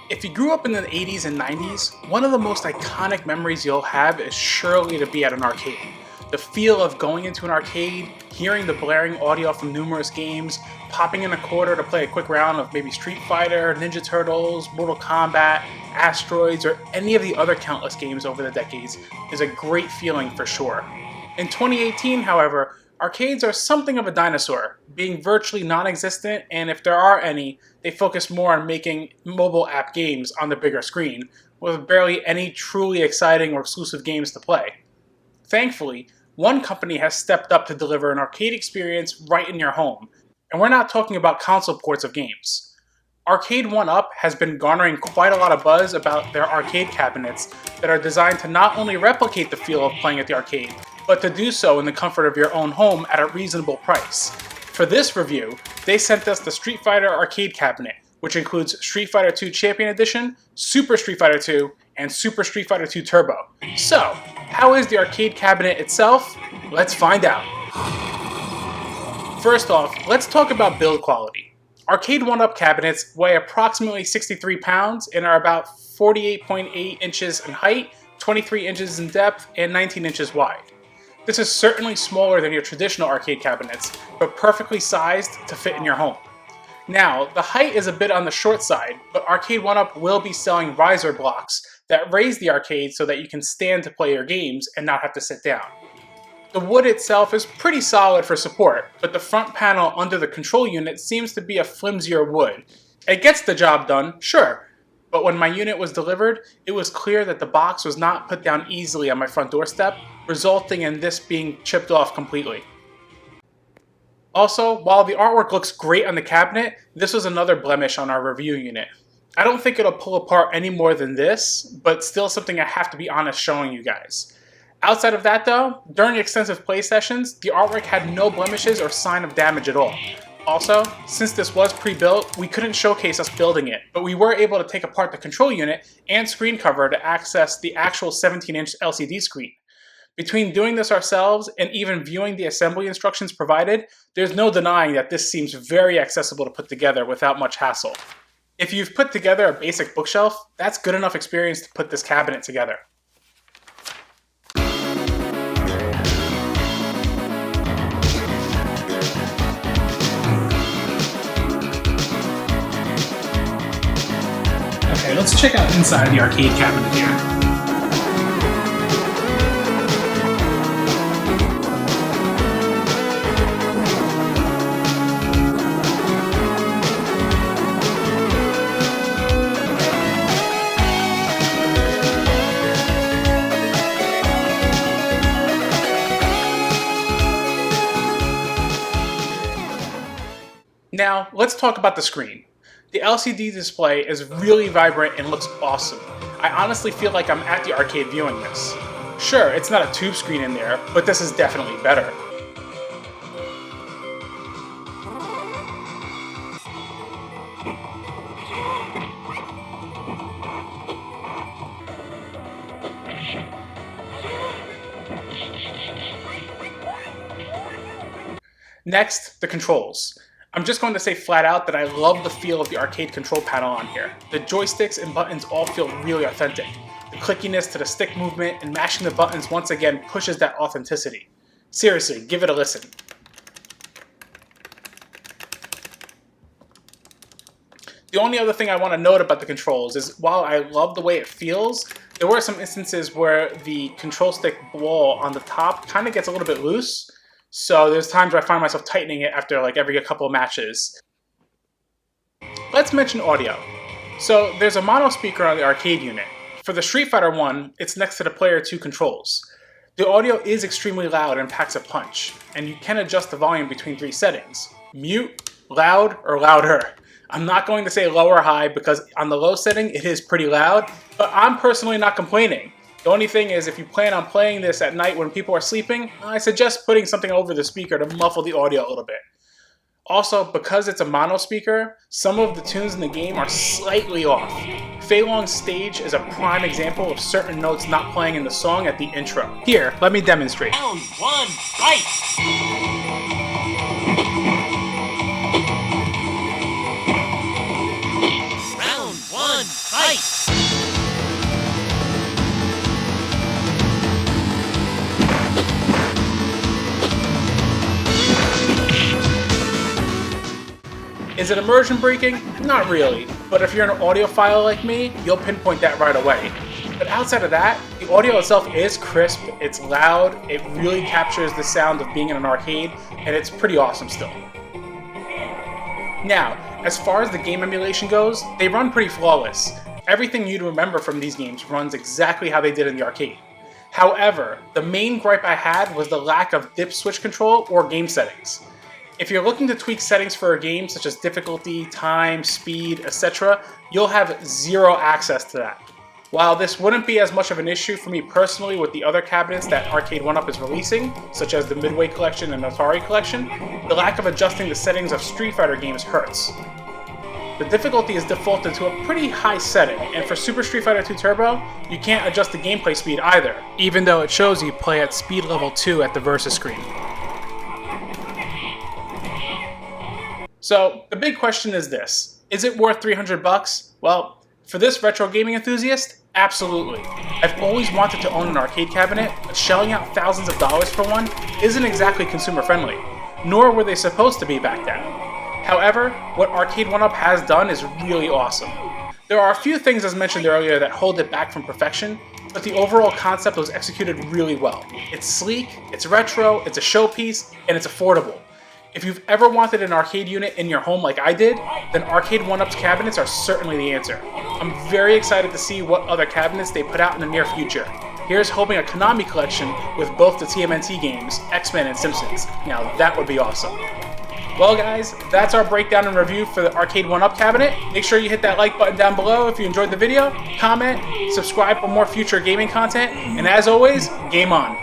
If you grew up in the 80s and 90s, one of the most iconic memories you'll have is surely to be at an arcade. The feel of going into an arcade, hearing the blaring audio from numerous games, popping in a quarter to play a quick round of maybe Street Fighter, Ninja Turtles, Mortal Kombat, Asteroids, or any of the other countless games over the decades is a great feeling for sure. In 2018, however, arcades are something of a dinosaur, being virtually non-existent, and if there are any, they focus more on making mobile app games on the bigger screen, with barely any truly exciting or exclusive games to play. Thankfully, one company has stepped up to deliver an arcade experience right in your home, and we're not talking about console ports of games. Arcade 1UP has been garnering quite a lot of buzz about their arcade cabinets that are designed to not only replicate the feel of playing at the arcade, but to do so in the comfort of your own home at a reasonable price. For this review, they sent us the Street Fighter arcade cabinet, which includes Street Fighter 2 Champion Edition, Super Street Fighter 2, and Super Street Fighter 2 Turbo. So, how is the arcade cabinet itself? Let's find out. First off, let's talk about build quality. Arcade 1UP cabinets weigh approximately 63 pounds and are about 48.8 inches in height, 23 inches in depth, and 19 inches wide. This is certainly smaller than your traditional arcade cabinets, but perfectly sized to fit in your home. Now, the height is a bit on the short side, but Arcade 1UP will be selling riser blocks that raise the arcade so that you can stand to play your games and not have to sit down. The wood itself is pretty solid for support, but the front panel under the control unit seems to be a flimsier wood. It gets the job done, sure, but when my unit was delivered, it was clear that the box was not put down easily on my front doorstep, resulting in this being chipped off completely. Also, while the artwork looks great on the cabinet, this was another blemish on our review unit. I don't think it'll pull apart any more than this, but still something I have to be honest showing you guys. Outside of that though, during extensive play sessions, the artwork had no blemishes or sign of damage at all. Also, since this was pre-built, we couldn't showcase us building it, but we were able to take apart the control unit and screen cover to access the actual 17-inch LCD screen. Between doing this ourselves and even viewing the assembly instructions provided, there's no denying that this seems very accessible to put together without much hassle. If you've put together a basic bookshelf, that's good enough experience to put this cabinet together. Okay, let's check out inside the arcade cabinet here. Now, let's talk about the screen. The LCD display is really vibrant and looks awesome. I honestly feel like I'm at the arcade viewing this. Sure, it's not a tube screen in there, but this is definitely better. Next, the controls. I'm just going to say flat out that I love the feel of the arcade control panel on here. The joysticks and buttons all feel really authentic. The clickiness to the stick movement and mashing the buttons once again pushes that authenticity. Seriously, give it a listen. The only other thing I want to note about the controls is while I love the way it feels, there were some instances where the control stick ball on the top kind of gets a little bit loose. So there's times where I find myself tightening it after like every couple of matches. Let's mention audio. So there's a mono speaker on the arcade unit. For the Street Fighter 1, it's next to the Player 2 controls. The audio is extremely loud and packs a punch, and you can adjust the volume between 3 settings: mute, loud, or louder. I'm not going to say low or high because on the low setting it is pretty loud, but I'm personally not complaining. The only thing is, if you plan on playing this at night when people are sleeping, I suggest putting something over the speaker to muffle the audio a little bit. Also, because it's a mono speaker, some of the tunes in the game are slightly off. Fei Long's stage is a prime example of certain notes not playing in the song at the intro. Here, let me demonstrate. Round 1, fight! Round 1, fight! Is it immersion breaking? Not really, but if you're an audiophile like me, you'll pinpoint that right away. But outside of that, the audio itself is crisp, it's loud, it really captures the sound of being in an arcade, and it's pretty awesome still. Now, as far as the game emulation goes, they run pretty flawless. Everything you'd remember from these games runs exactly how they did in the arcade. However, the main gripe I had was the lack of dip switch control or game settings. If you're looking to tweak settings for a game such as difficulty, time, speed, etc., you'll have zero access to that. While this wouldn't be as much of an issue for me personally with the other cabinets that Arcade 1-Up is releasing, such as the Midway Collection and Atari Collection, the lack of adjusting the settings of Street Fighter games hurts. The difficulty is defaulted to a pretty high setting, and for Super Street Fighter 2 Turbo, you can't adjust the gameplay speed either, even though it shows you play at speed level 2 at the Versus screen. So, the big question is this: is it worth $300? Well, for this retro gaming enthusiast, absolutely. I've always wanted to own an arcade cabinet, but shelling out thousands of dollars for one isn't exactly consumer friendly, nor were they supposed to be back then. However, what Arcade 1-Up has done is really awesome. There are a few things as mentioned earlier that hold it back from perfection, but the overall concept was executed really well. It's sleek, it's retro, it's a showpiece, and it's affordable. If you've ever wanted an arcade unit in your home like I did, then Arcade 1-Up's cabinets are certainly the answer. I'm very excited to see what other cabinets they put out in the near future. Here's hoping a Konami collection with both the TMNT games, X-Men and Simpsons. Now that would be awesome. Well guys, that's our breakdown and review for the Arcade 1-Up cabinet. Make sure you hit that like button down below if you enjoyed the video, comment, subscribe for more future gaming content, and as always, game on!